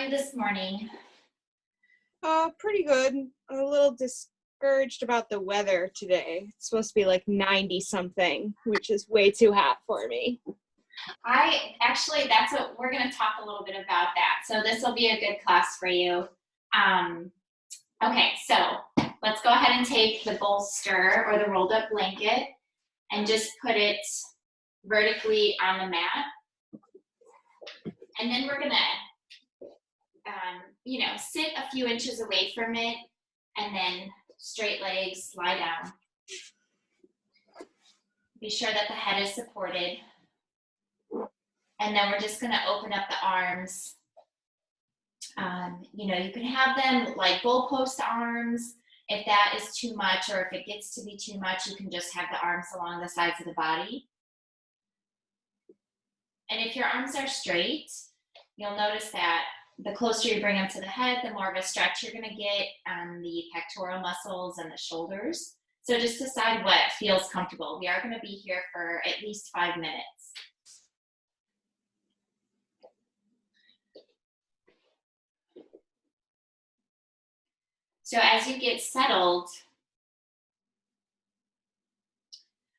you this morning? Pretty good. A little discouraged about the weather today. It's supposed to be like 90 something, which is way too hot for me. That's what we're going to talk a little bit about that. So this will be a good class for you. Okay, so let's go ahead and take the bolster or the rolled up blanket and just put it vertically on the mat. And then we're going to, sit a few inches away from it and then straight legs, lie down. Be sure that the head is supported. And then we're just going to open up the arms. You can have them like goalpost arms. If that is too much, or if it gets to be too much, you can just have the arms along the sides of the body. And if your arms are straight, you'll notice that the closer you bring them to the head, the more of a stretch you're going to get on the pectoral muscles and the shoulders. So just decide what feels comfortable. We are going to be here for at least 5 minutes. So as you get settled,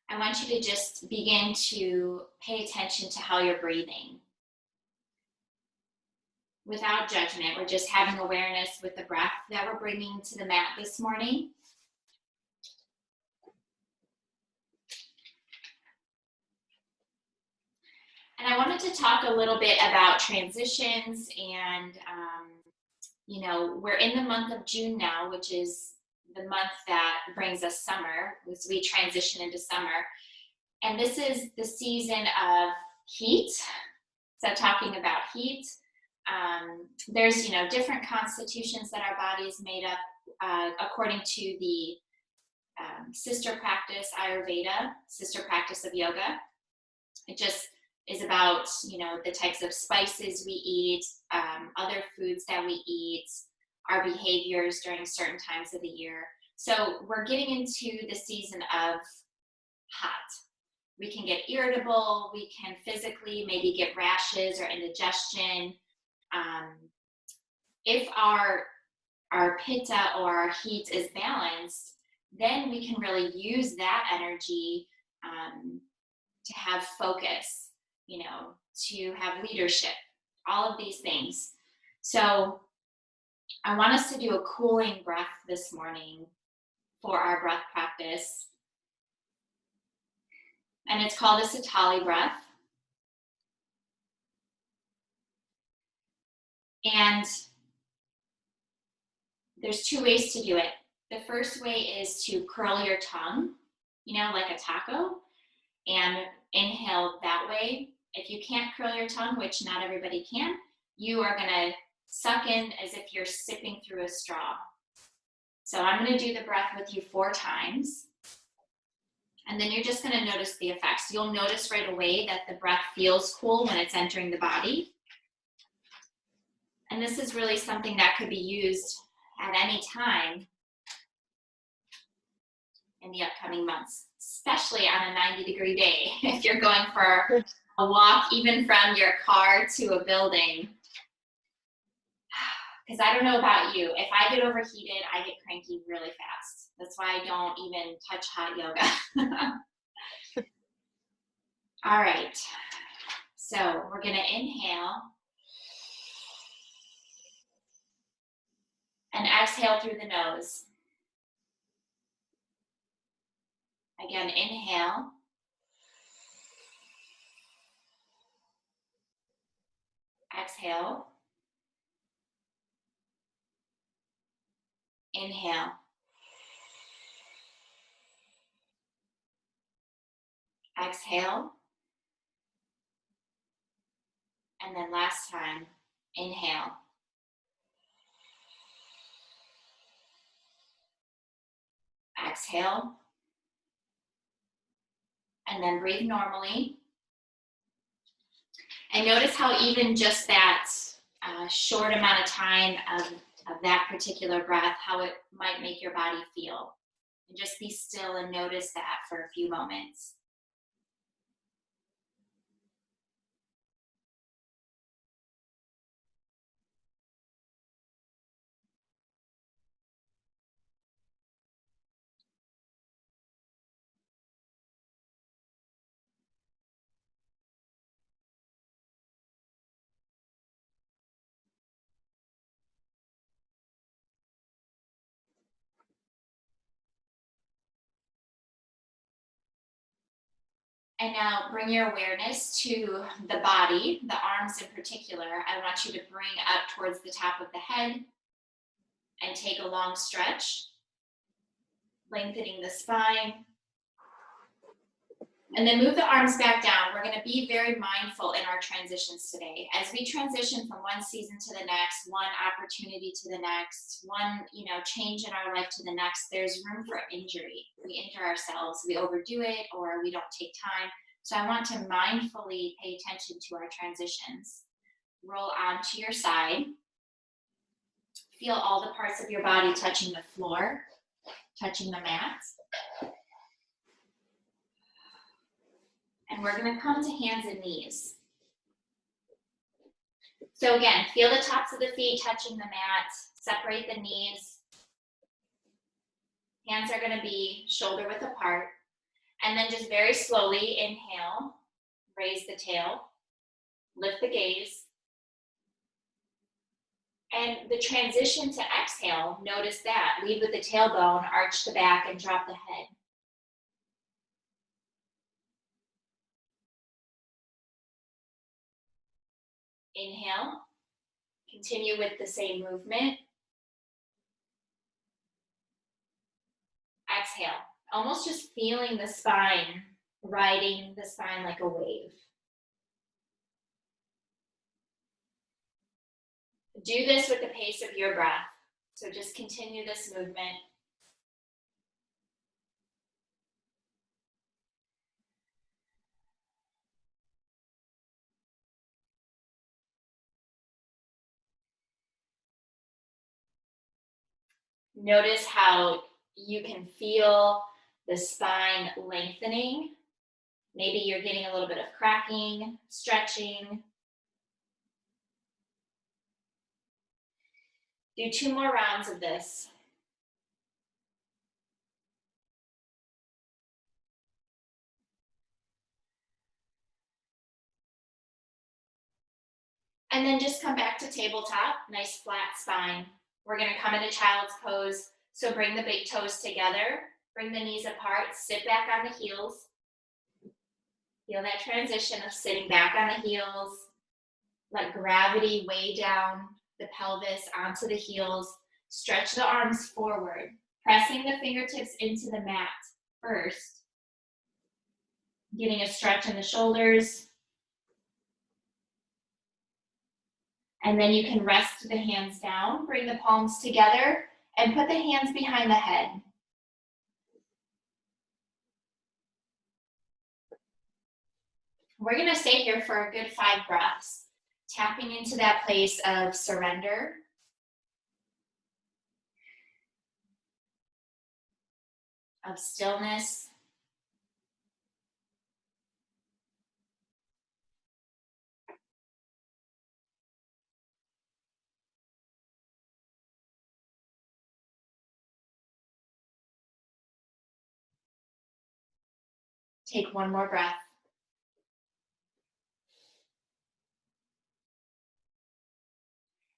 I want you to just begin to pay attention to how you're breathing. Without judgment, we're just having awareness with the breath that we're bringing to the mat this morning. And I wanted to talk a little bit about transitions and, we're in the month of June now, which is the month that brings us summer, as we transition into summer. And this is the season of heat. So talking about heat, there's, different constitutions that our body is made up according to the sister practice Ayurveda, sister practice of yoga. It just is about, the types of spices we eat, other foods that we eat, our behaviors during certain times of the year. So we're getting into the season of hot. We can get irritable. We can physically maybe get rashes or indigestion. If our pitta or our heat is balanced, then we can really use that energy to have focus, to have leadership, all of these things. So I want us to do a cooling breath this morning for our breath practice. And it's called a Sitali breath. And there's 2 ways to do it. The first way is to curl your tongue, like a taco, and inhale that way. If you can't curl your tongue, which not everybody can, you are going to suck in as if you're sipping through a straw. So I'm going to do the breath with you 4 times. And then you're just going to notice the effects. You'll notice right away that the breath feels cool when it's entering the body. And this is really something that could be used at any time in the upcoming months, especially on a 90-degree day. If you're going for a walk, even from your car to a building. Because I don't know about you, if I get overheated, I get cranky really fast. That's why I don't even touch hot yoga. All right, so we're gonna inhale and exhale through the nose. Again, inhale. Exhale. Inhale. Exhale. And then last time, inhale. Exhale. And then breathe normally. And notice how even just that short amount of time of that particular breath, how it might make your body feel. And just be still and notice that for a few moments. And now bring your awareness to the body, the arms in particular. I want you to bring up towards the top of the head and take a long stretch, lengthening the spine. And then move the arms back down. We're going to be very mindful in our transitions today. As we transition from one season to the next, one opportunity to the next, one, change in our life to the next, there's room for injury. We injure ourselves, we overdo it, or we don't take time. So I want to mindfully pay attention to our transitions. Roll onto your side. Feel all the parts of your body touching the floor, touching the mat. And we're going to come to hands and knees. So again, feel the tops of the feet touching the mat. Separate the knees. Hands are going to be shoulder width apart. And then just very slowly inhale, raise the tail, lift the gaze. And the transition to exhale, notice that. Lead with the tailbone, arch the back, and drop the head. Inhale, continue with the same movement. Exhale, almost just feeling the spine, riding the spine like a wave. Do this with the pace of your breath. So just continue this movement. Notice how you can feel the spine lengthening. Maybe you're getting a little bit of cracking, stretching. Do 2 more rounds of this. And then just come back to tabletop, nice flat spine. We're going to come into child's pose. So bring the big toes together, bring the knees apart, sit back on the heels. Feel that transition of sitting back on the heels. Let gravity weigh down the pelvis onto the heels. Stretch the arms forward, pressing the fingertips into the mat first. Getting a stretch in the shoulders. And then you can rest the hands down, bring the palms together, and put the hands behind the head. We're going to stay here for a good 5 breaths, tapping into that place of surrender, of stillness, take 1 more breath.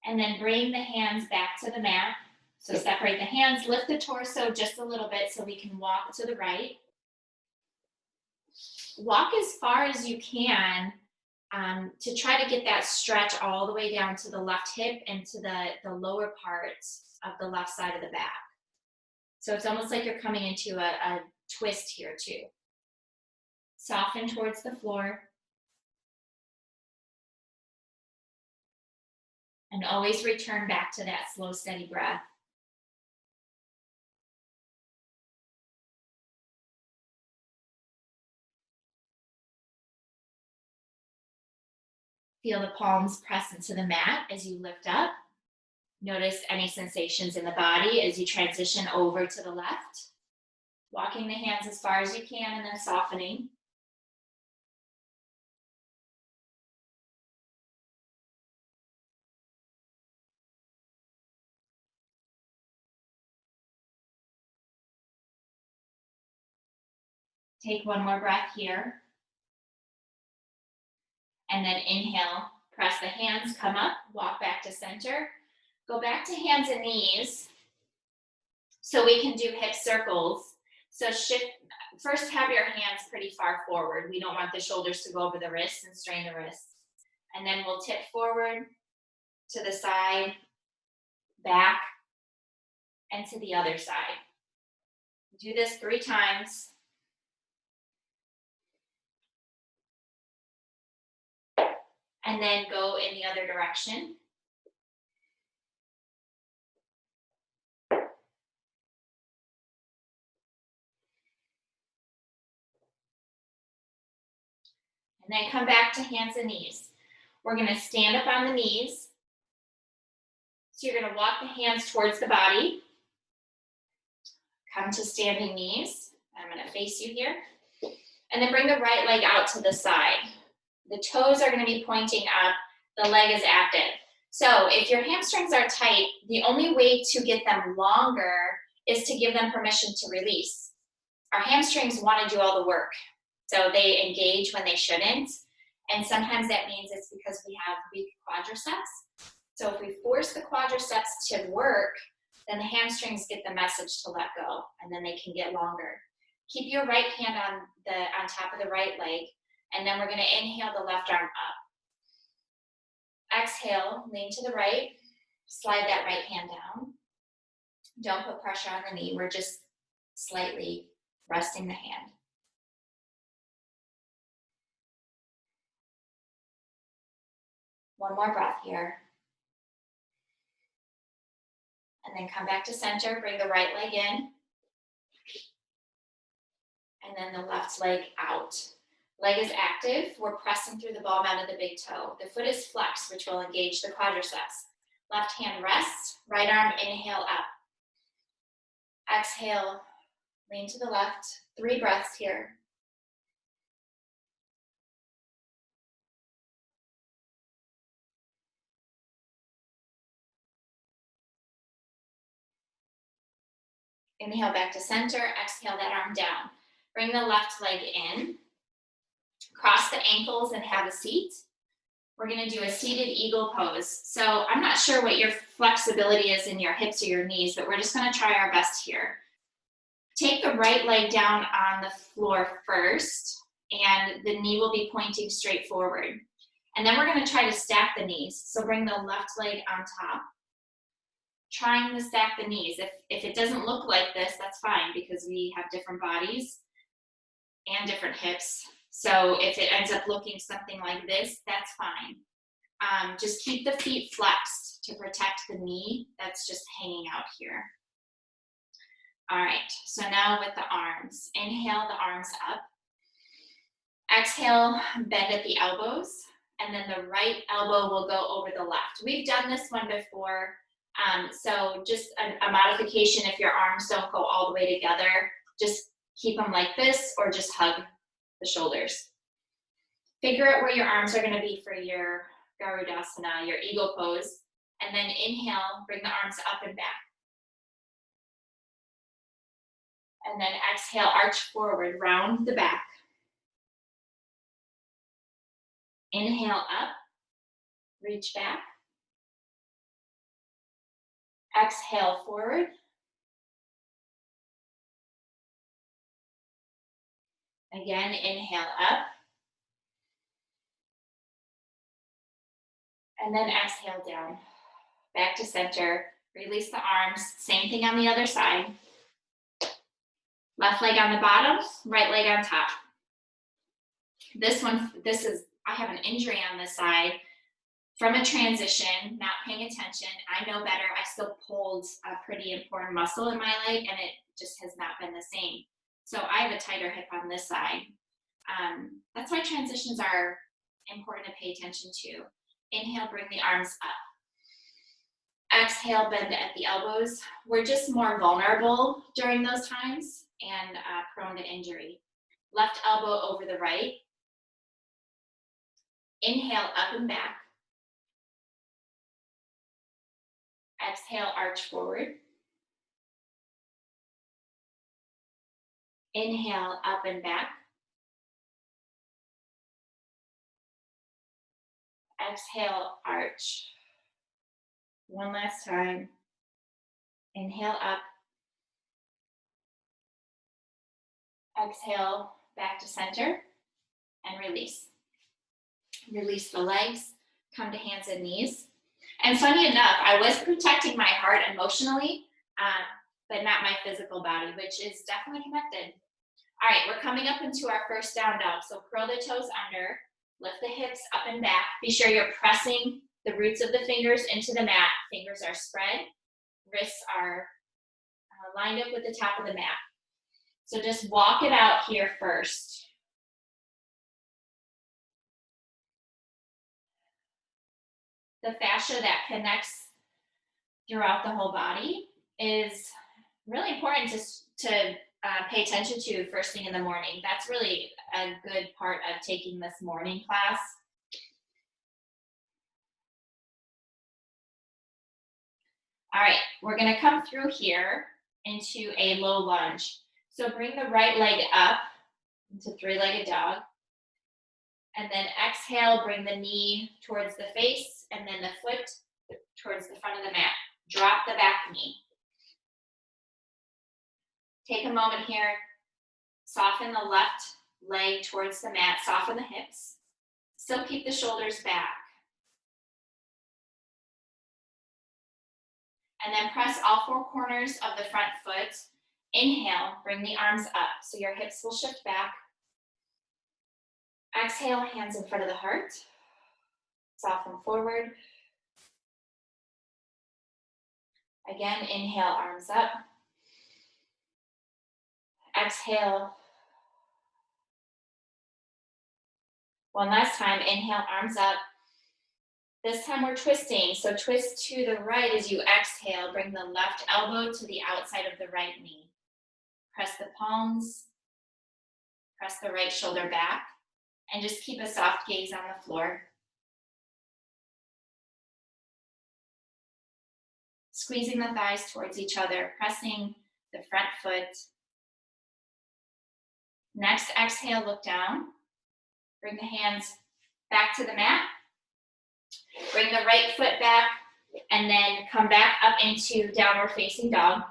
And then bring the hands back to the mat. So separate the hands, lift the torso just a little bit so we can walk to the right. Walk as far as you can to try to get that stretch all the way down to the left hip and to the lower parts of the left side of the back. So it's almost like you're coming into a twist here too. Soften towards the floor. And always return back to that slow, steady breath. Feel the palms press into the mat as you lift up. Notice any sensations in the body as you transition over to the left. Walking the hands as far as you can and then softening. Take 1 more breath here. And then inhale, press the hands, come up, walk back to center. Go back to hands and knees so we can do hip circles. So shift, first have your hands pretty far forward. We don't want the shoulders to go over the wrists and strain the wrists. And then we'll tip forward to the side, back, and to the other side. Do this 3 times. And then go in the other direction. And then come back to hands and knees. We're gonna stand up on the knees. So you're gonna walk the hands towards the body. Come to standing knees. I'm gonna face you here. And then bring the right leg out to the side. The toes are gonna be pointing up, the leg is active. So if your hamstrings are tight, the only way to get them longer is to give them permission to release. Our hamstrings wanna do all the work. So they engage when they shouldn't. And sometimes that means it's because we have weak quadriceps. So if we force the quadriceps to work, then the hamstrings get the message to let go, and then they can get longer. Keep your right hand on top of the right leg, and then we're gonna inhale the left arm up. Exhale, lean to the right, slide that right hand down. Don't put pressure on the knee, we're just slightly resting the hand. One more breath here. And then come back to center, bring the right leg in. And then the left leg out. Leg is active, we're pressing through the ball mound of the big toe. The foot is flexed, which will engage the quadriceps. Left hand rests, right arm inhale up. Exhale, lean to the left, 3 breaths here. Inhale back to center, exhale that arm down. Bring the left leg in, cross the ankles and have a seat. We're gonna do a seated eagle pose. So I'm not sure what your flexibility is in your hips or your knees, but we're just gonna try our best here. Take the right leg down on the floor first, and the knee will be pointing straight forward. And then we're gonna try to stack the knees. So bring the left leg on top, trying to stack the knees. If it doesn't look like this, that's fine, because we have different bodies and different hips. So if it ends up looking something like this, that's fine. Just keep the feet flexed to protect the knee that's just hanging out here. All right, so now with the arms. Inhale the arms up. Exhale, bend at the elbows, and then the right elbow will go over the left. We've done this one before, so just a modification if your arms don't go all the way together, just keep them like this or just hug the shoulders. Figure out where your arms are gonna be for your Garudasana, your eagle pose, and then inhale, bring the arms up and back. And then exhale, arch forward, round the back. Inhale up, reach back. Exhale forward. Again, inhale up. And then exhale down. Back to center. Release the arms. Same thing on the other side. Left leg on the bottom, right leg on top. I have an injury on this side from a transition, not paying attention. I know better. I still pulled a pretty important muscle in my leg, and it just has not been the same. So I have a tighter hip on this side. That's why transitions are important to pay attention to. Inhale, bring the arms up. Exhale, bend at the elbows. We're just more vulnerable during those times and prone to injury. Left elbow over the right. Inhale, up and back. Exhale, arch forward. Inhale, up and back. Exhale, arch. One last time. Inhale up. Exhale back to center and release. Release the legs, come to hands and knees. And funny enough, I was protecting my heart emotionally, but not my physical body, which is definitely connected. All right, we're coming up into our first down dog. So curl the toes under, lift the hips up and back. Be sure you're pressing the roots of the fingers into the mat. Fingers are spread, wrists are lined up with the top of the mat. So just walk it out here first. The fascia that connects throughout the whole body is really important to pay attention to first thing in the morning. That's really a good part of taking this morning class. All right, we're gonna come through here into a low lunge. So bring the right leg up into three-legged dog. And then exhale, bring the knee towards the face and then the foot towards the front of the mat. Drop the back knee. Take a moment here, soften the left leg towards the mat, soften the hips. Still keep the shoulders back. And then press all four corners of the front foot. Inhale, bring the arms up so your hips will shift back. Exhale, hands in front of the heart. Soften forward. Again, inhale, arms up. Exhale. One last time, inhale, arms up. This time we're twisting, so twist to the right as you exhale. Bring the left elbow to the outside of the right knee. Press the palms, press the right shoulder back, and just keep a soft gaze on the floor. Squeezing the thighs towards each other, pressing the front foot. Next, exhale, look down. Bring the hands back to the mat. Bring the right foot back, and then come back up into downward facing dog.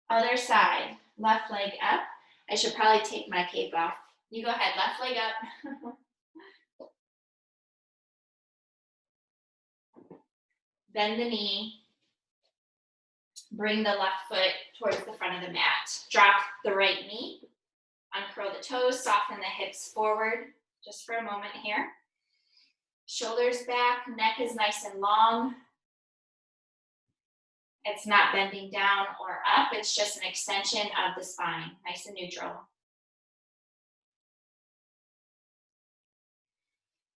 Other side, left leg up. I should probably take my cape off. You go ahead, left leg up. Bend the knee. Bring the left foot towards the front of the mat. Drop the right knee. Uncurl the toes, soften the hips forward. Just for a moment here. Shoulders back, neck is nice and long. It's not bending down or up, it's just an extension of the spine, nice and neutral.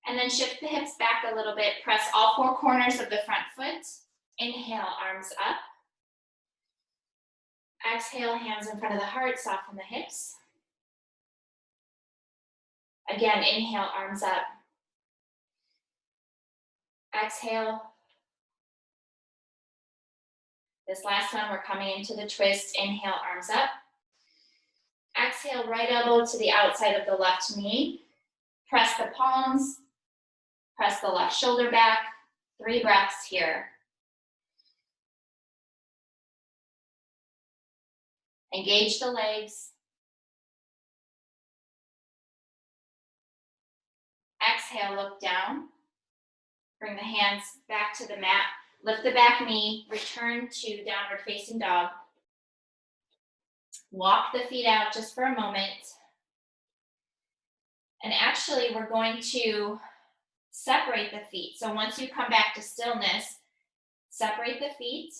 And then shift the hips back a little bit, press all four corners of the front foot. Inhale, arms up. Exhale, hands in front of the heart, soften the hips. Again, inhale, arms up. Exhale. This last one, we're coming into the twist. Inhale, arms up. Exhale, right elbow to the outside of the left knee. Press the palms. Press the left shoulder back. 3 breaths here. Engage the legs. Exhale, look down. Bring the hands back to the mat. Lift the back knee, return to downward facing dog. Walk the feet out just for a moment. And actually, we're going to separate the feet. So once you come back to stillness, separate the feet.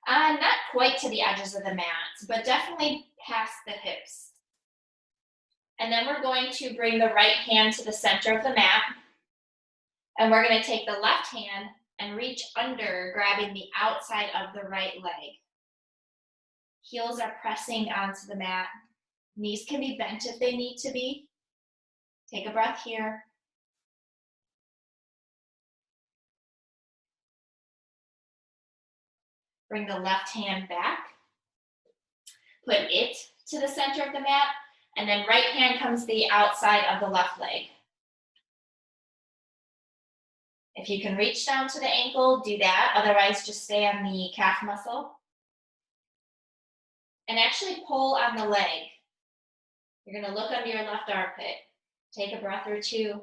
Not quite to the edges of the mat, but definitely past the hips. And then we're going to bring the right hand to the center of the mat. And we're going to take the left hand and reach under, grabbing the outside of the right leg. Heels are pressing onto the mat. Knees can be bent if they need to be. Take a breath here. Bring the left hand back. Put it to the center of the mat. And then right hand comes to the outside of the left leg. If you can reach down to the ankle, do that. Otherwise, just stay on the calf muscle. And actually pull on the leg. You're gonna look under your left armpit. Take a breath or two.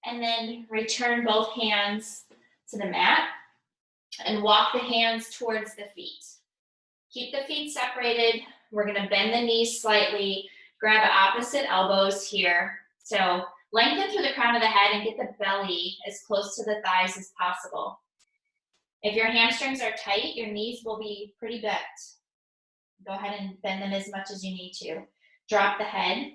And then return both hands to the mat and walk the hands towards the feet. Keep the feet separated. We're gonna bend the knees slightly, grab opposite elbows here. So lengthen through the crown of the head and get the belly as close to the thighs as possible. If your hamstrings are tight, your knees will be pretty bent. Go ahead and bend them as much as you need to. Drop the head.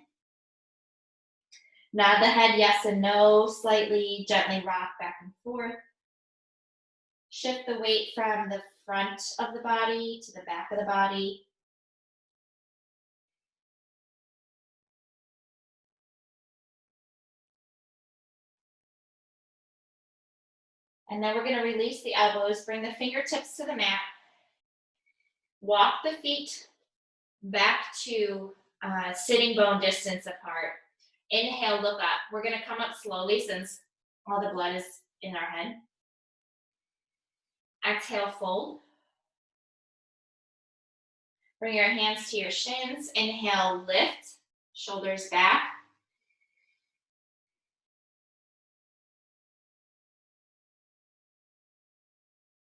Nod the head yes and no, slightly, gently rock back and forth. Shift the weight from the front of the body to the back of the body. And then we're going to release the elbows, bring the fingertips to the mat. Walk the feet back to sitting bone distance apart. Inhale, look up. We're going to come up slowly since all the blood is in our head. Exhale, fold. Bring your hands to your shins. Inhale, lift, shoulders back.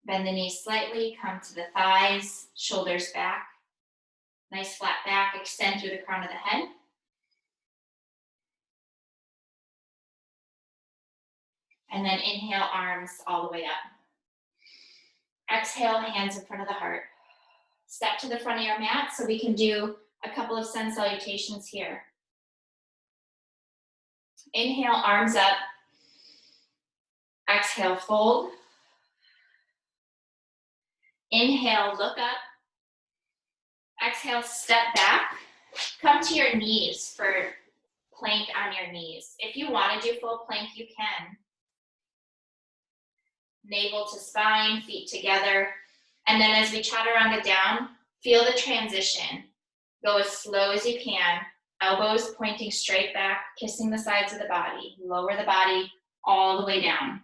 Bend the knees slightly, come to the thighs, shoulders back. Nice flat back, extend through the crown of the head. And then inhale, arms all the way up. Exhale, hands in front of the heart. Step to the front of your mat so we can do a couple of sun salutations here. Inhale, arms up. Exhale, fold. Inhale, look up. Exhale, step back. Come to your knees for plank on your knees. If you want to do full plank, you can. Navel to spine, feet together. And then as we chaturanga down, feel the transition. Go as slow as you can. Elbows pointing straight back, kissing the sides of the body. Lower the body all the way down.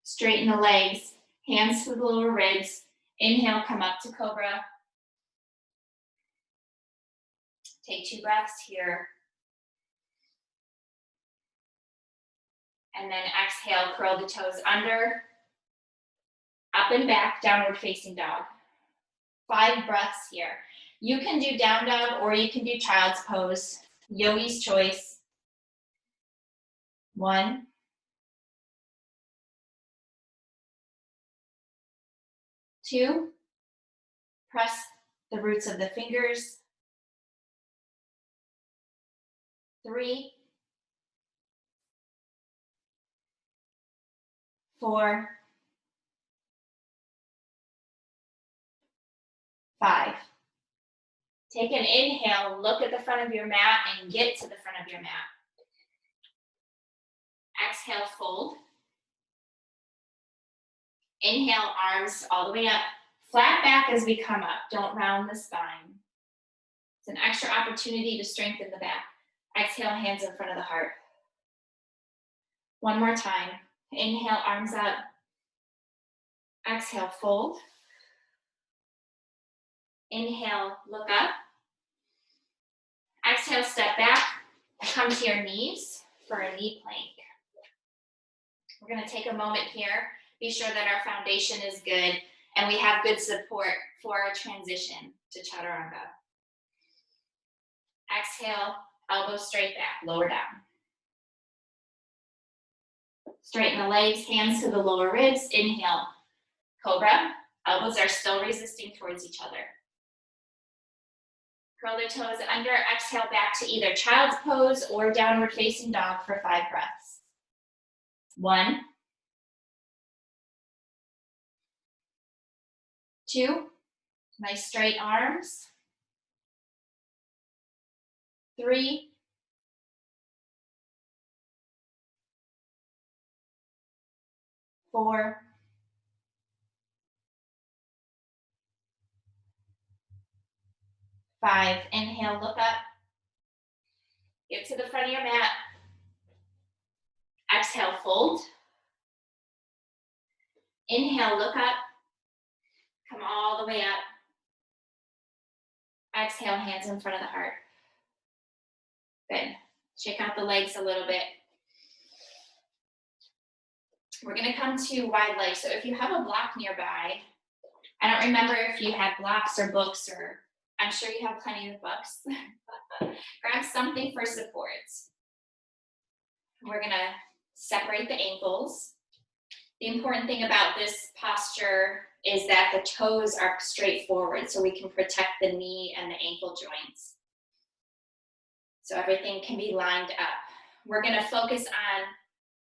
Straighten the legs, hands to the lower ribs. Inhale, come up to cobra. Take 2 breaths here. And then exhale, curl the toes under. Up and back, downward facing dog. 5 breaths here. You can do down dog or you can do child's pose. Yogi's choice. 1. 2. Press the roots of the fingers. 3. 4. 5. Take an inhale, look at the front of your mat and get to the front of your mat. Exhale, fold. Inhale, arms all the way up. Flat back as we come up. Don't round the spine. It's an extra opportunity to strengthen the back. Exhale, hands in front of the heart. One more time. Inhale, arms up. Exhale, fold. Inhale, look up. Exhale, step back. Come to your knees for a knee plank. We're going to take a moment here. Be sure that our foundation is good and we have good support for our transition to chaturanga. Exhale, elbows straight back, lower down. Straighten the legs, hands to the lower ribs. Inhale, cobra. Elbows are still resisting towards each other. Curl the toes under. Exhale back to either child's pose or downward facing dog for 5 breaths. 1. 2. Nice straight arms. 3. 4, 5. Inhale, look up. Get to the front of your mat. Exhale, fold. Inhale, look up. Come all the way up. Exhale, hands in front of the heart. Good. Shake out the legs a little bit. We're going to come to wide legs. So if you have a block nearby, I don't remember if you had blocks or books, or I'm sure you have plenty of books. Grab something for support. We're going to separate the ankles. The important thing about this posture is that the toes are straight forward so we can protect the knee and the ankle joints. So everything can be lined up. We're going to focus on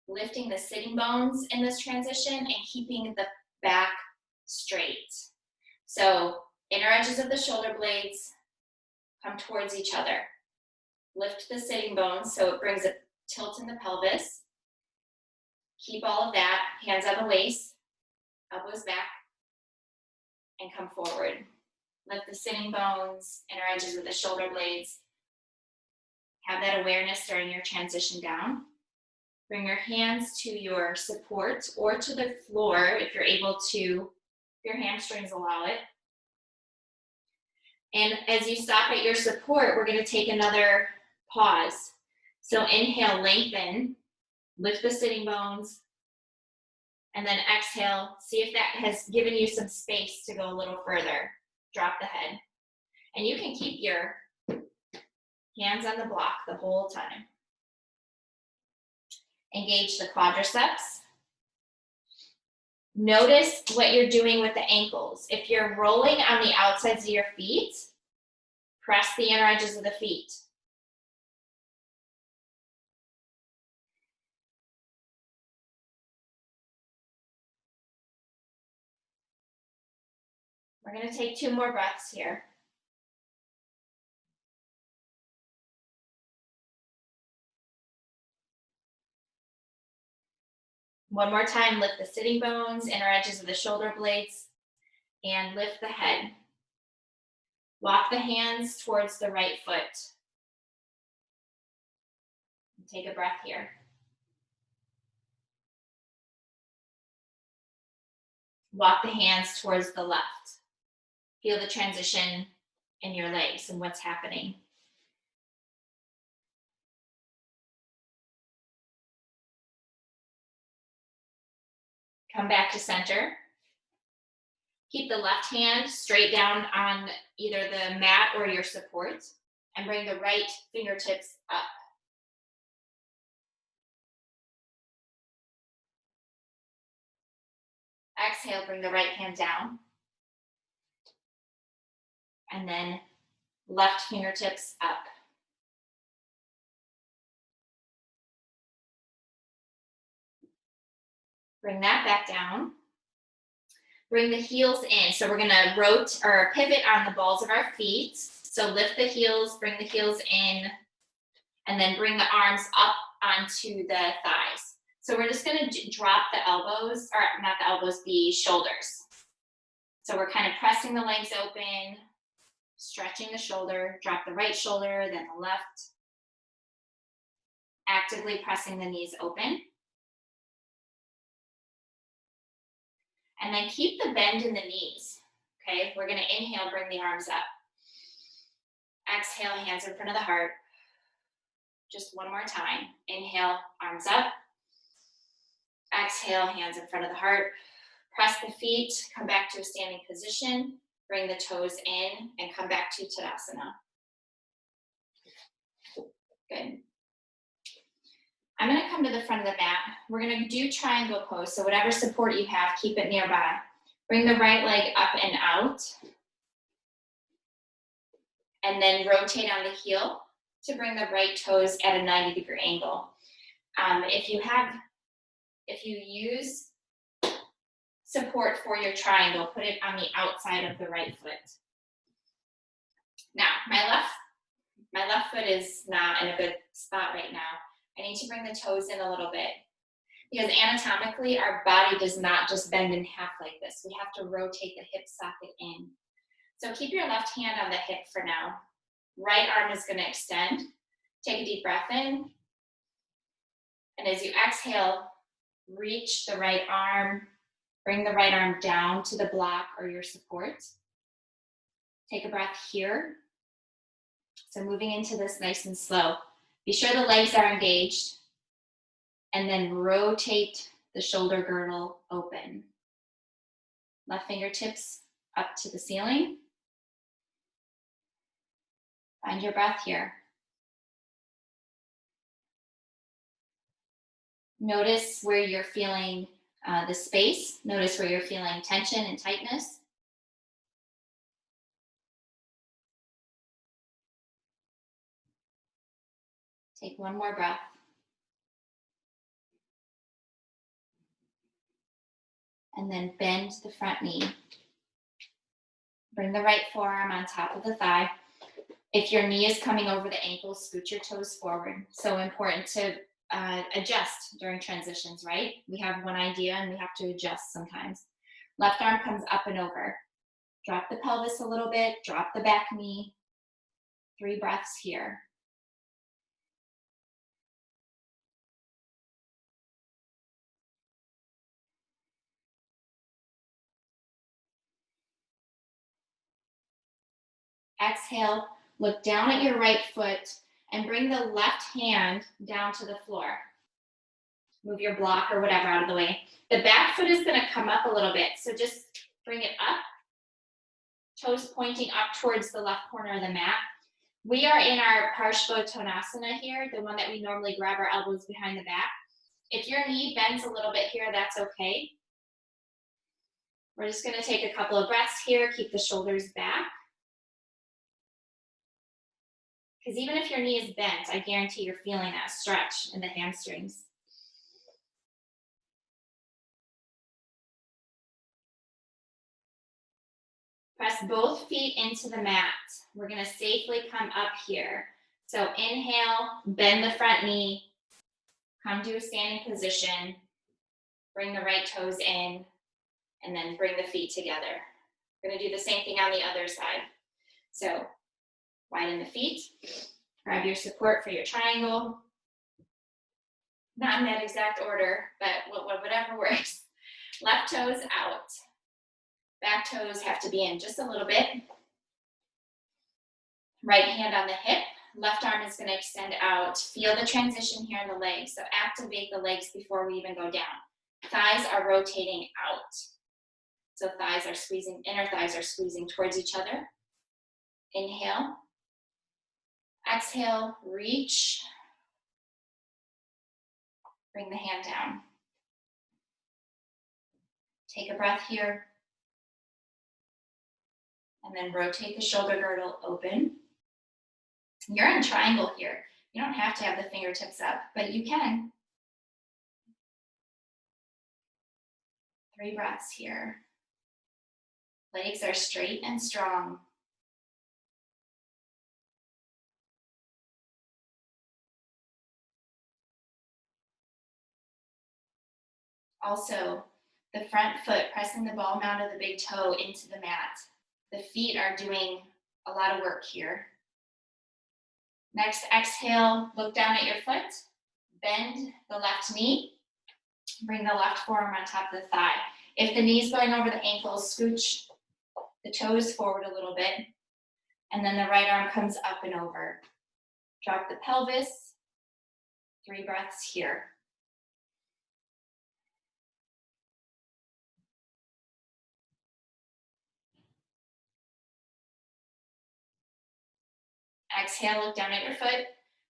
lifting the sitting bones in this transition and keeping the back straight. So inner edges of the shoulder blades come towards each other. Lift the sitting bones so it brings a tilt in the pelvis. Keep all of that, hands on the waist, elbows back, and come forward. Lift the sitting bones, inner edges of the shoulder blades. Have that awareness during your transition down. Bring your hands to your support or to the floor if you're able to, if your hamstrings allow it. And as you stop at your support, we're going to take another pause. So inhale, lengthen, lift the sitting bones, and then exhale. See if that has given you some space to go a little further. Drop the head. And you can keep your hands on the block the whole time. Engage the quadriceps. Notice what you're doing with the ankles. If you're rolling on the outsides of your feet, press the inner edges of the feet. We're going to take 2 more breaths here. One more time, lift the sitting bones, inner edges of the shoulder blades, and lift the head. Walk the hands towards the right foot. Take a breath here. Walk the hands towards the left. Feel the transition in your legs and what's happening. Come back to center. Keep the left hand straight down on either the mat or your support, and bring the right fingertips up. Exhale, bring the right hand down. And then left fingertips up. Bring that back down. Bring the heels in. So we're gonna rotate or pivot on the balls of our feet. So lift the heels, bring the heels in, and then bring the arms up onto the thighs. So we're just gonna drop the elbows, or not the elbows, the shoulders. So we're kind of pressing the legs open, stretching the shoulder, drop the right shoulder, then the left. Actively pressing the knees open. And then keep the bend in the knees, okay? We're gonna inhale, bring the arms up. Exhale, hands in front of the heart. Just one more time. Inhale, arms up. Exhale, hands in front of the heart. Press the feet, come back to a standing position. Bring the toes in and come back to Tadasana. Good. I'm gonna come to the front of the mat. We're gonna do triangle pose. So whatever support you have, keep it nearby. Bring the right leg up and out. And then rotate on the heel to bring the right toes at a 90-degree angle. If you use support for your triangle, put it on the outside of the right foot. Now, my left foot is not in a good spot right now. I need to bring the toes in a little bit. because anatomically our body does not just bend in half like this. We have to rotate the hip socket in. So keep your left hand on the hip for now. Right arm is going to extend. Take a deep breath in. And as you exhale, reach the right arm. Bring the right arm down to the block or your support. Take a breath here. So moving into this nice and slow. Be sure the legs are engaged. And then rotate the shoulder girdle open. Left fingertips up to the ceiling. Find your breath here. Notice where you're feeling the space. Notice where you're feeling tension and tightness. Take one more breath. And then bend the front knee. Bring the right forearm on top of the thigh. If your knee is coming over the ankle, scoot your toes forward. So important to adjust during transitions, right? We have one idea and we have to adjust sometimes. Left arm comes up and over. Drop the pelvis a little bit, drop the back knee. 3 breaths here. Exhale, look down at your right foot and bring the left hand down to the floor. Move your block or whatever out of the way. The back foot is going to come up a little bit, so just bring it up. Toes pointing up towards the left corner of the mat. We are in our Parshvottanasana here, the one that we normally grab our elbows behind the back. If your knee bends a little bit here, that's okay. We're just going to take a couple of breaths here, keep the shoulders back. Because even if your knee is bent, I guarantee you're feeling that stretch in the hamstrings. Press both feet into the mat. We're going to safely come up here. So inhale, bend the front knee, come to a standing position, bring the right toes in, and then bring the feet together. We're going to do the same thing on the other side. So widen the feet, grab your support for your triangle. Not in that exact order, but whatever works. Left toes out. Back toes have to be in just a little bit. Right hand on the hip. Left arm is going to extend out. Feel the transition here in the legs. So activate the legs before we even go down. Thighs are rotating out. So thighs are squeezing, inner thighs are squeezing towards each other. Inhale. Exhale, reach. Bring the hand down. Take a breath here. And then rotate the shoulder girdle open. You're in triangle here. You don't have to have the fingertips up, but you can. 3 breaths here. Legs are straight and strong. Also, the front foot pressing the ball mound of the big toe into the mat. The feet are doing a lot of work here. Next, exhale, look down at your foot. Bend the left knee. Bring the left forearm on top of the thigh. If the knee's going over the ankle, scooch the toes forward a little bit. And then the right arm comes up and over. Drop the pelvis. 3 breaths here. Exhale, look down at your foot.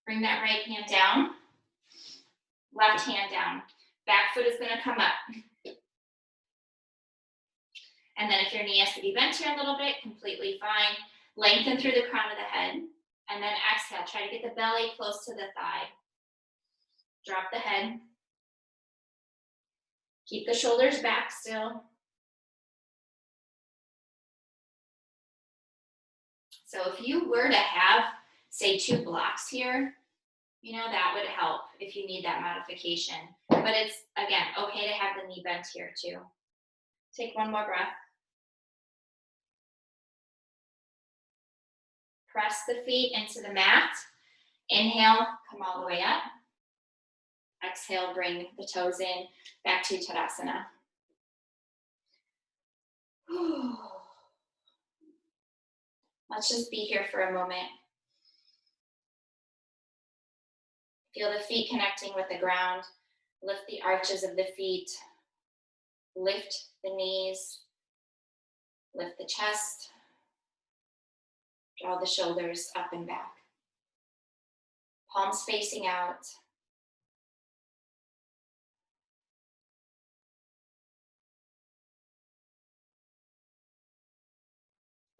Bring that right hand down. Left hand down. Back foot is going to come up. And then if your knee has to be bent here a little bit, completely fine. Lengthen through the crown of the head. And then exhale. Try to get the belly close to the thigh. Drop the head. Keep the shoulders back still. So if you were to have, say, 2 blocks here, that would help if you need that modification. But it's, again, okay to have the knee bent here too. Take one more breath. Press the feet into the mat. Inhale, come all the way up. Exhale, bring the toes in, back to Tadasana. Let's just be here for a moment. Feel the feet connecting with the ground. Lift the arches of the feet. Lift the knees. Lift the chest. Draw the shoulders up and back. Palms facing out.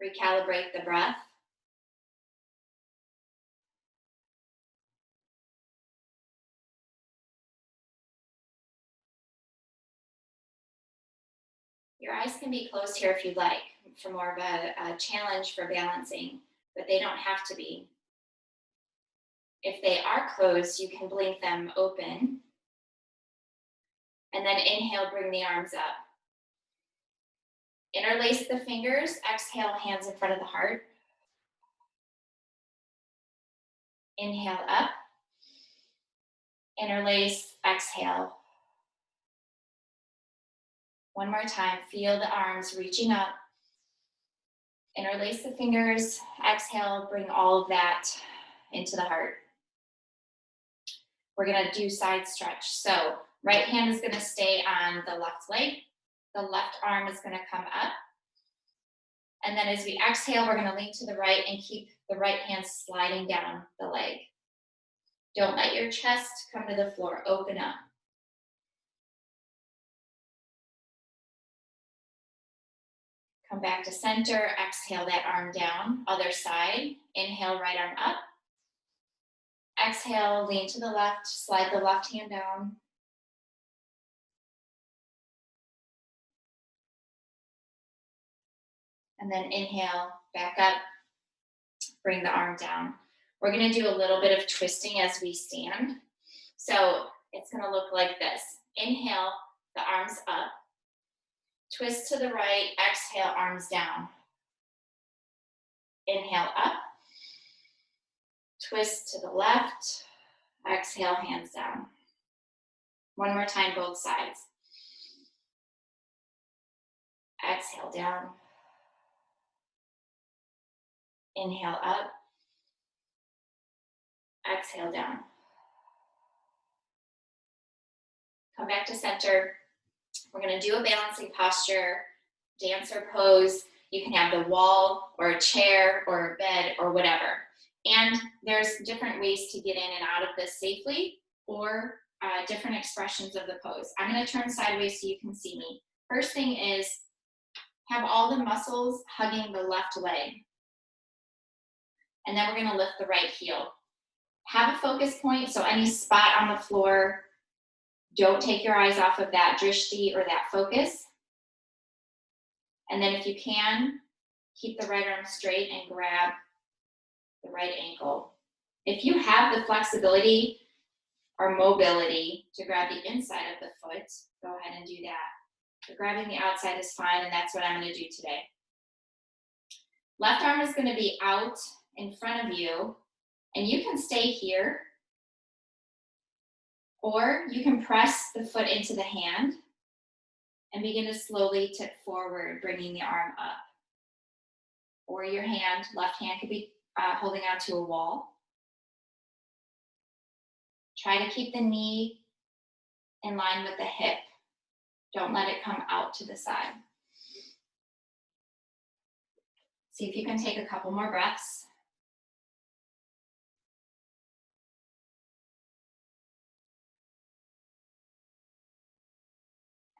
Recalibrate the breath. Your eyes can be closed here if you'd like, for more of a challenge for balancing, but they don't have to be. If they are closed, you can blink them open. And then inhale, bring the arms up. Interlace the fingers, exhale, hands in front of the heart. Inhale up. Interlace, exhale. One more time, feel the arms reaching up. Interlace the fingers, exhale, bring all of that into the heart. We're gonna do side stretch. So right hand is gonna stay on the left leg. The left arm is gonna come up. And then as we exhale, we're gonna lean to the right and keep the right hand sliding down the leg. Don't let your chest come to the floor, open up. Come back to center, exhale that arm down, other side. Inhale, right arm up. Exhale, lean to the left, slide the left hand down. And then inhale, back up, bring the arm down. We're gonna do a little bit of twisting as we stand. So it's gonna look like this. Inhale, the arms up. Twist to the right, exhale, arms down. Inhale up. Twist to the left, exhale, hands down. One more time, both sides. Exhale down. Inhale up. Exhale down. Come back to center. We're gonna do a balancing posture, dancer pose. You can have the wall or a chair or a bed or whatever. And there's different ways to get in and out of this safely, or different expressions of the pose. I'm gonna turn sideways so you can see me. First thing is, have all the muscles hugging the left leg. And then we're gonna lift the right heel. Have a focus point, so any spot on the floor, don't take your eyes off of that drishti or that focus. And then if you can, keep the right arm straight and grab the right ankle. If you have the flexibility or mobility to grab the inside of the foot, go ahead and do that. But grabbing the outside is fine, and that's what I'm gonna do today. Left arm is gonna be out in front of you, and you can stay here, or you can press the foot into the hand and begin to slowly tip forward, bringing the arm up. Or your hand, left hand could be holding onto a wall. Try to keep the knee in line with the hip. Don't let it come out to the side. See if you can take a couple more breaths.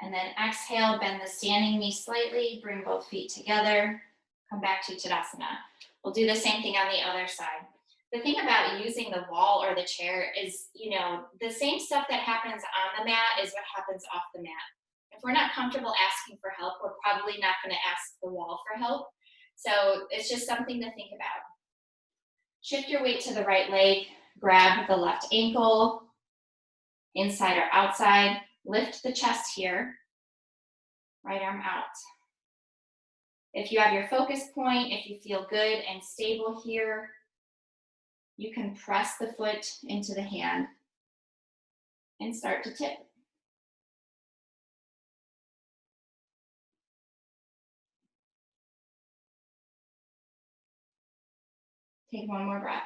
And then exhale, bend the standing knee slightly, bring both feet together, come back to Tadasana. We'll do the same thing on the other side. The thing about using the wall or the chair is, the same stuff that happens on the mat is what happens off the mat. If we're not comfortable asking for help, we're probably not going to ask the wall for help. So it's just something to think about. Shift your weight to the right leg, grab the left ankle, inside or outside. Lift the chest here, right arm out. If you have your focus point, if you feel good and stable here, you can press the foot into the hand and start to tip. Take one more breath.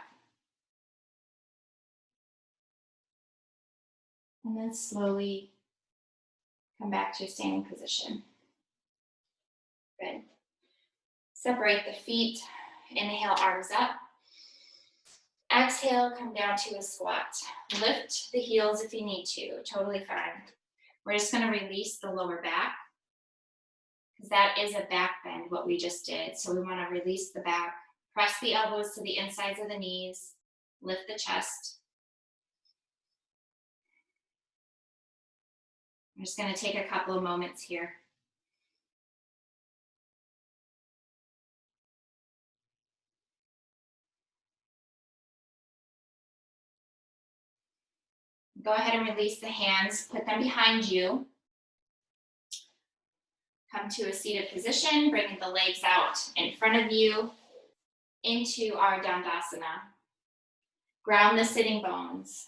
And then slowly come back to your standing position. Good. Separate the feet. Inhale, arms up. Exhale, come down to a squat. Lift the heels if you need to, totally fine. We're just gonna release the lower back because that is a back bend, what we just did. So we wanna release the back, press the elbows to the insides of the knees, lift the chest. I'm just gonna take a couple of moments here. Go ahead and release the hands, put them behind you. Come to a seated position, bringing the legs out in front of you into our Dandasana. Ground the sitting bones.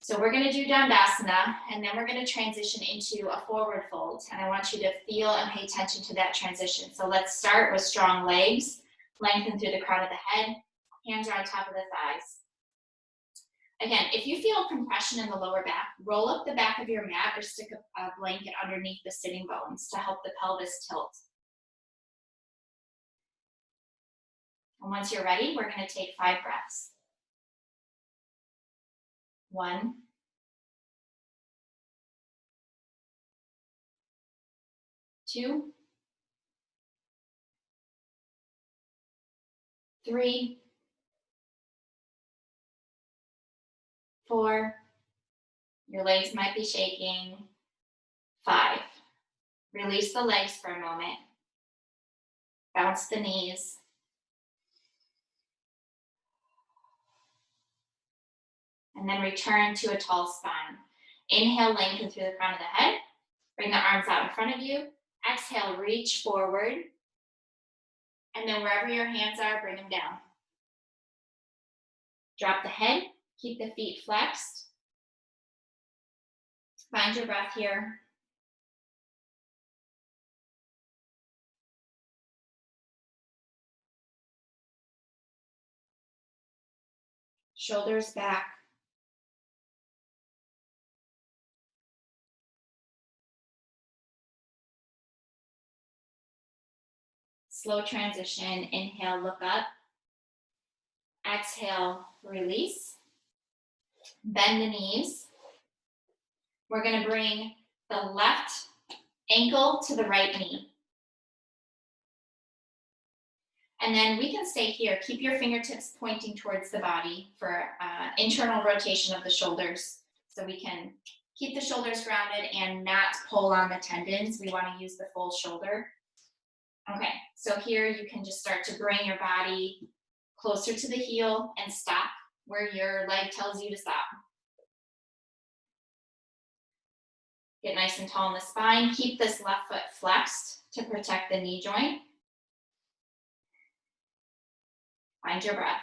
So we're gonna do Dandasana, and then we're gonna transition into a forward fold. And I want you to feel and pay attention to that transition. So let's start with strong legs, lengthen through the crown of the head, hands are on top of the thighs. Again, if you feel compression in the lower back, roll up the back of your mat or stick a blanket underneath the sitting bones to help the pelvis tilt. And once you're ready, we're going to take 5 breaths. 1, 2, 3, 4, your legs might be shaking. 5, release the legs for a moment. Bounce the knees. And then return to a tall spine. Inhale, lengthen through the crown of the head. Bring the arms out in front of you. Exhale, reach forward. And then wherever your hands are, bring them down. Drop the head, keep the feet flexed. Find your breath here. Shoulders back. Slow transition. Inhale, look up. Exhale, release. Bend the knees. We're going to bring the left ankle to the right knee. And then we can stay here. Keep your fingertips pointing towards the body for internal rotation of the shoulders. So we can keep the shoulders grounded and not pull on the tendons. We want to use the full shoulder. Okay, so here you can just start to bring your body closer to the heel and stop where your leg tells you to stop. Get nice and tall in the spine. Keep this left foot flexed to protect the knee joint. Find your breath.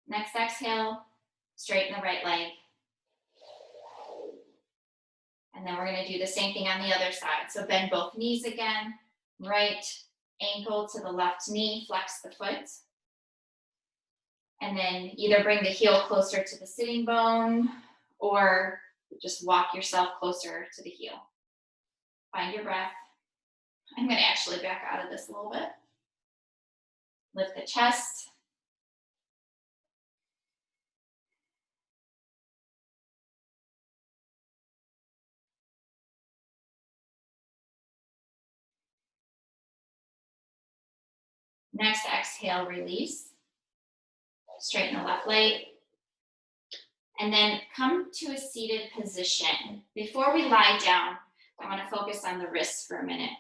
Next exhale, straighten the right leg. And then we're going to do the same thing on the other side. So bend both knees again. Right ankle to the left knee, flex the foot. And then either bring the heel closer to the sitting bone or just walk yourself closer to the heel. Find your breath. I'm going to actually back out of this a little bit. Lift the chest. Next exhale, release. Straighten the left leg. And then come to a seated position. Before we lie down, I want to focus on the wrists for a minute.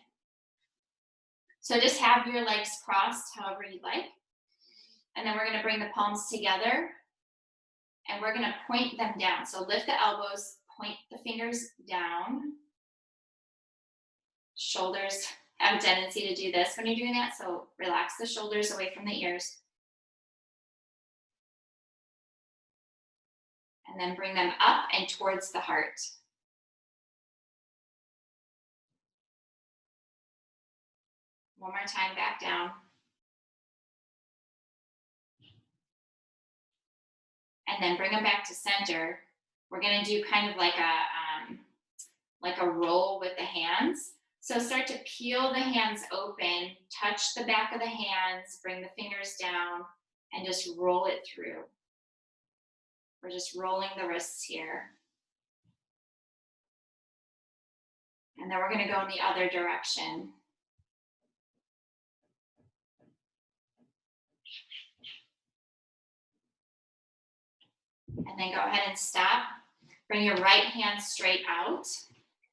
So just have your legs crossed however you'd like. And then we're going to bring the palms together and we're going to point them down. So lift the elbows, point the fingers down. Shoulders have a tendency to do this when you're doing that, so relax the shoulders away from the ears. And then bring them up and towards the heart. One more time, back down. And then bring them back to center. We're gonna do kind of like a roll with the hands. So start to peel the hands open, touch the back of the hands, bring the fingers down, and just roll it through. We're just rolling the wrists here. And then we're gonna go in the other direction. And then go ahead and stop. Bring your right hand straight out.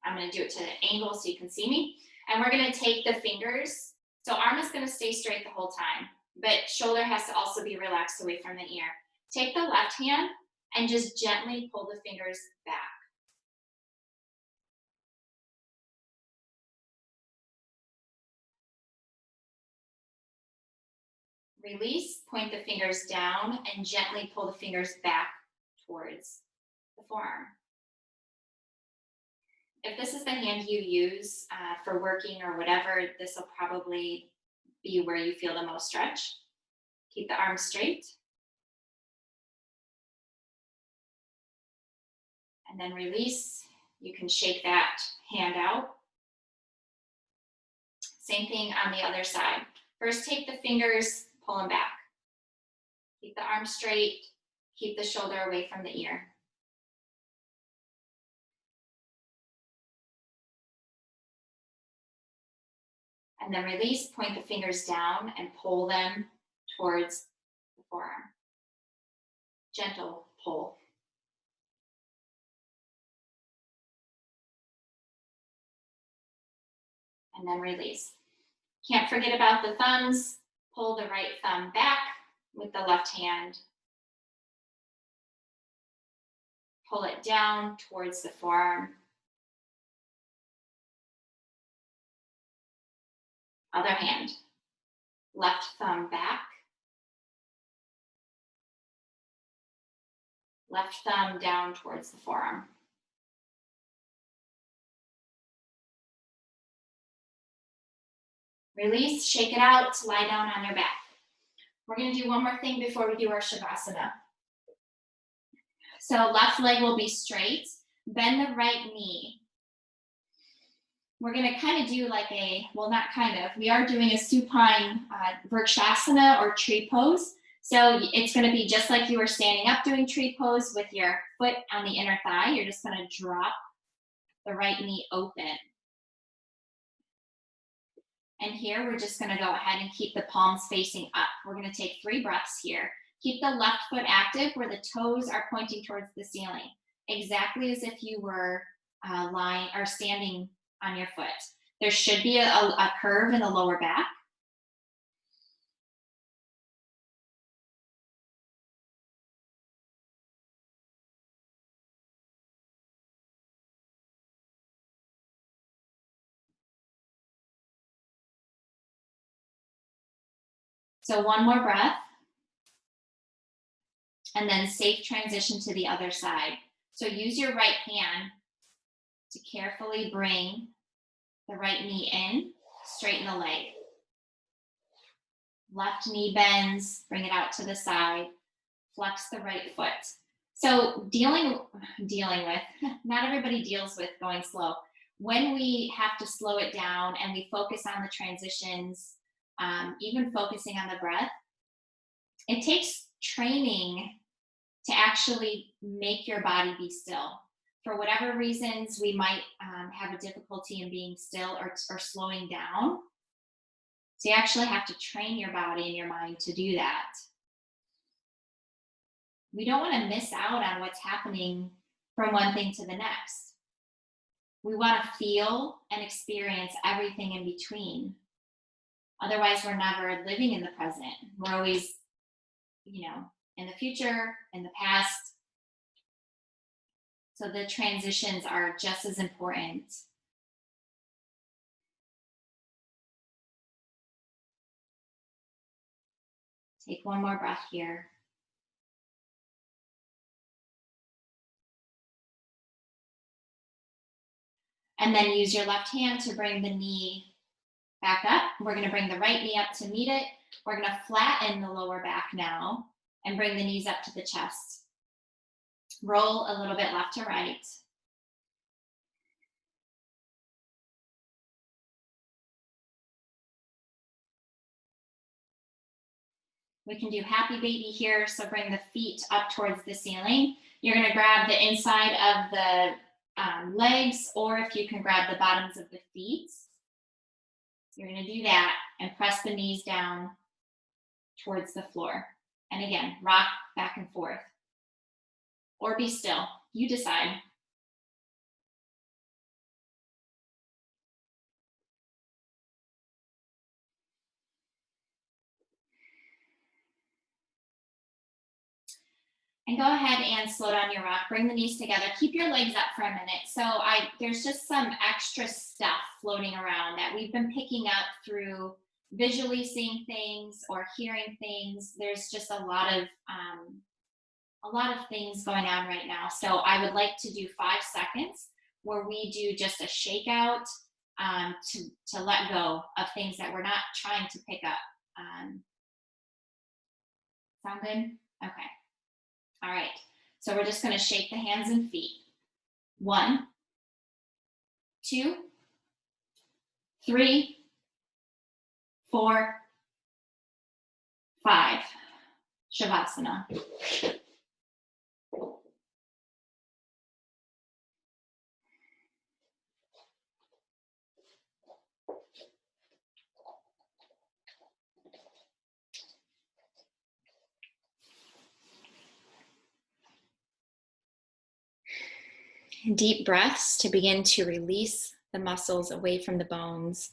I'm gonna do it to the angle so you can see me. And we're gonna take the fingers. So arm is gonna stay straight the whole time, but shoulder has to also be relaxed away from the ear. Take the left hand and just gently pull the fingers back. Release, point the fingers down and gently pull the fingers back towards the forearm. If this is the hand you use for working or whatever, this will probably be where you feel the most stretch. Keep the arms straight. And then release. You can shake that hand out. Same thing on the other side. First, take the fingers, pull them back. Keep the arms straight. Keep the shoulder away from the ear. And then release, point the fingers down and pull them towards the forearm. Gentle pull. And then release. Can't forget about the thumbs. Pull the right thumb back with the left hand. Pull it down towards the forearm. Other hand. Left thumb back. Left thumb down towards the forearm. Release, shake it out, lie down on your back. We're gonna do one more thing before we do our Shavasana. So left leg will be straight, bend the right knee. We're gonna kind of do like well, not kind of, we are doing a supine Vrikshasana or tree pose. So it's gonna be just like you were standing up doing tree pose with your foot on the inner thigh. You're just gonna drop the right knee open. And here we're just gonna go ahead and keep the palms facing up. We're gonna take 3 breaths here. Keep the left foot active where the toes are pointing towards the ceiling, exactly as if you were lying or standing on your foot. There should be a curve in the lower back. So one more breath. And then safe transition to the other side. So use your right hand to carefully bring the right knee in, straighten the leg. Left knee bends, bring it out to the side, flex the right foot. So dealing with, not everybody deals with going slow. When we have to slow it down and we focus on the transitions, even focusing on the breath, it takes training to actually make your body be still. For whatever reasons, we might have a difficulty in being still or slowing down. So you actually have to train your body and your mind to do that. We don't want to miss out on what's happening from one thing to the next. We want to feel and experience everything in between. Otherwise, we're never living in the present. We're always, in the future, in the past. So the transitions are just as important. Take one more breath here. And then use your left hand to bring the knee back up. We're going to bring the right knee up to meet it. We're going to flatten the lower back now and bring the knees up to the chest. Roll a little bit left to right. We can do happy baby here. So bring the feet up towards the ceiling. You're going to grab the inside of the legs, or if you can grab the bottoms of the feet. You're going to do that and press the knees down towards the floor. And again, rock back and forth. Or be still. You decide. And go ahead and slow down your rock. Bring the knees together. Keep your legs up for a minute. So there's just some extra stuff floating around that we've been picking up through visually seeing things or hearing things. There's just a lot of things going on right now. So I would like to do 5 seconds where we do just a shakeout to let go of things that we're not trying to pick up. Sound good? Okay. All right, so we're just going to shake the hands and feet. 1, 2, 3, 4, 5. Shavasana. Deep breaths to begin to release the muscles away from the bones.